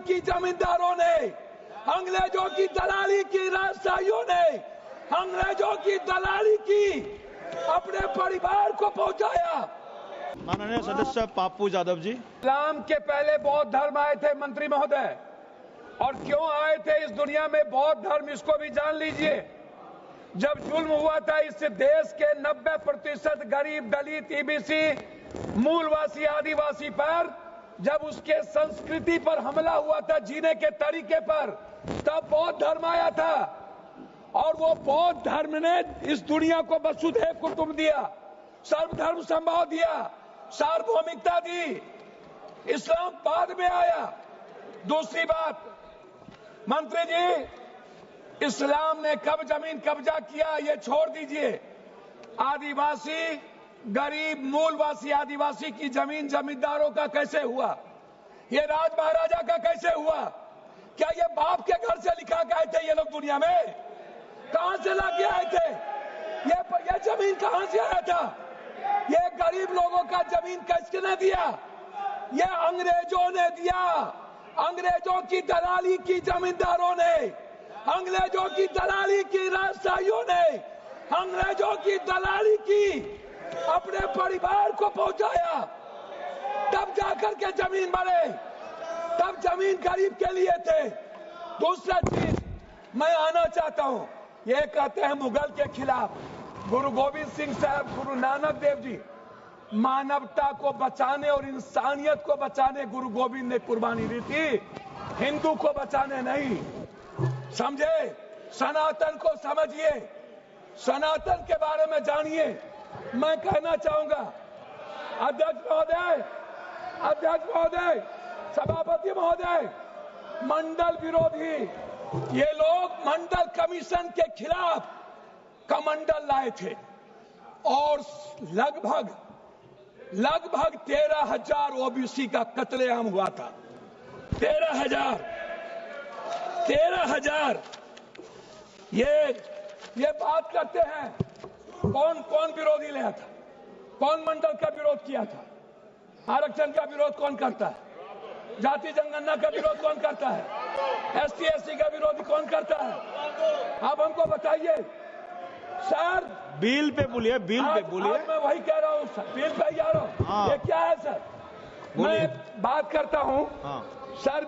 की जमींदारों ने, अंग्रेजों की दलाली की राजशाहियों ने, अंग्रेजों की दलाली की अपने परिवार को पहुंचाया। माननीय सदस्य पाप्पू यादव जी। इस्लाम के पहले बौद्ध धर्म आए थे मंत्री महोदय, और क्यों आए थे इस दुनिया में बौद्ध धर्म, इसको भी जान लीजिए। जब जुल्म हुआ था इस देश के 90% गरीब, दलित, ईबीसी, मूलवासी, आदिवासी पर, जब उसके संस्कृति पर हमला हुआ था, जीने के तरीके पर, तब बौद्ध धर्म आया था। और वो बौद्ध धर्म ने इस दुनिया को वसुधैव कुटुंब दिया, सर्वधर्म समभाव दिया, सार्वभौमिकता दी। इस्लाम बाद में आया। दूसरी बात, मंत्री जी, इस्लाम ने कब जमीन कब्जा किया ये छोड़ दीजिए। आदिवासी, गरीब, मूलवासी आदिवासी की जमीन जमींदारों का कैसे हुआ? ये राज महाराजा का कैसे हुआ? क्या ये बाप के घर से लिखा के आए थे ये लोग दुनिया में? कहां से लाके आए थे? ये जमीन कहां से आया था? ये गरीब लोगों का जमीन किसने दिया? ये अंग्रेजों ने दिया। अंग्रेजों की दलाली की जमींदारों ने, अंग्रेजों की दलाली की राजशाहियों ने, अंग्रेजों की दलाली की अपने परिवार को पहुंचाया। तब जाकर के जमीन बढ़े, तब जमीन गरीब के लिए थे। दूसरा चीज मैं आना चाहता हूं, ये कहते हैं मुगल के खिलाफ। गुरु गोविंद सिंह साहब, गुरु नानक देव जी, मानवता को बचाने और इंसानियत को बचाने गुरु गोविंद ने कुर्बानी दी थी, हिंदू को बचाने नहीं। समझे? सनातन को समझिए, सनातन के बारे में जानिए। मैं कहना चाहूंगा, अध्यक्ष महोदय, अध्यक्ष महोदय, सभापति महोदय, मंडल विरोधी, ये लोग मंडल कमीशन के खिलाफ कमंडल लाए थे और लगभग 13,000 ओबीसी का कत्लेआम हुआ था। 13,000। ये बात करते हैं, कौन विरोधी लाया था? कौन मंडल का विरोध किया था? आरक्षण का विरोध कौन करता है? जाति जनगणना का विरोध कौन करता है? एसटी एससी का विरोध कौन करता है? आप हमको बताइए सर। बिल पे बोलिए, बिल पे बोलिए। मैं वही कह रहा हूँ सर, बिल पे जा रहा हूँ। हाँ। ये क्या है सर? मैं बात करता हूँ। हाँ। सर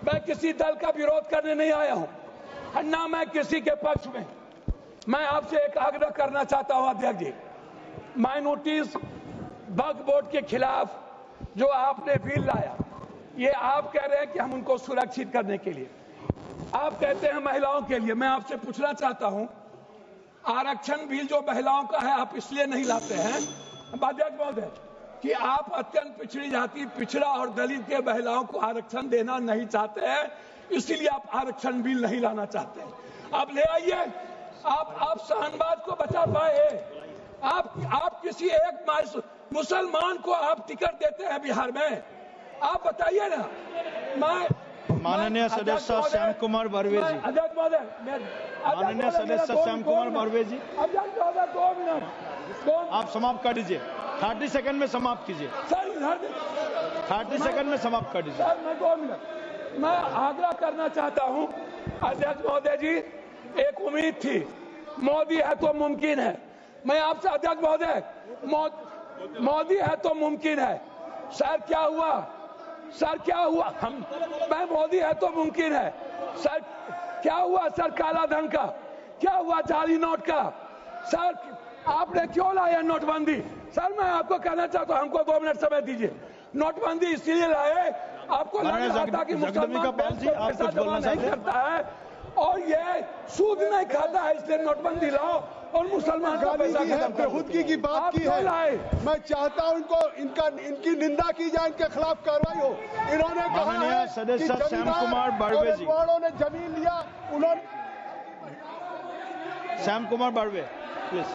मैं किसी दल का विरोध करने नहीं आया हूँ, ना मैं किसी के पक्ष में। मैं आपसे एक आग्रह करना चाहता हूँ अध्यक्ष जी, माइनॉरिटीज वक्फ बोर्ड के खिलाफ जो आपने बिल लाया, ये आप कह रहे हैं कि हम उनको सुरक्षित करने के लिए, आप कहते हैं महिलाओं के लिए। मैं आपसे पूछना चाहता हूं, आरक्षण बिल जो महिलाओं का है आप इसलिए नहीं लाते हैं अध्यक्ष महोदय कि आप अत्यंत पिछड़ी जाति, पिछड़ा और दलित के महिलाओं को आरक्षण देना नहीं चाहते हैं, इसीलिए आप आरक्षण बिल नहीं लाना चाहते हैं। आप ले आइए। आप शाहनवाज को बचा पाए। आप किसी एक मुसलमान को आप टिकट देते हैं बिहार में? आप बताइए ना। माननीय सदस्य श्याम कुमार बर्वे जी। अध्यक्ष महोदय, माननीय सदस्य श्याम कुमार बर्वे जी, अध्यक्ष महोदय 2 मिनट। आप समाप्त कर दीजिए। 30 सेकंड में समाप्त कीजिए सर। इधर 30 सेकंड में समाप्त कर दीजिए सर। मैं 2 मिनट मैं आग्रह करना चाहता हूं अध्यक्ष महोदय जी। एक उम्मीद थी, मोदी है तो मुमकिन है। मैं आपसे अध्यक्ष महोदय, मोदी है तो मुमकिन है। सर क्या हुआ? सर क्या हुआ? मैं मोदी है तो मुमकिन है। सर क्या हुआ? सर काला धन का क्या हुआ? जाली नोट का? सर आपने क्यों लाया नोटबंदी? सर मैं आपको कहना चाहता हूं, हमको 2 मिनट समय दीजिए। नोटबंदी इसलिए लाए, आपको लगा था कि मुसलमान पैसा जमा नहीं करता है और ये सूद नहीं खाता है, इसलिए नोटबंदी लाओ और मुसलमान का पैसा बेखुदगी की बात की है। मैं चाहता हूं इनकी निंदा की जाए, इनके खिलाफ कार्रवाई हो। इन्होंने कहा है सदस्य श्याम कुमार बर्वे जी, ने जमीन लिया, उन्होंने श्याम कुमार बर्वे प्लीज।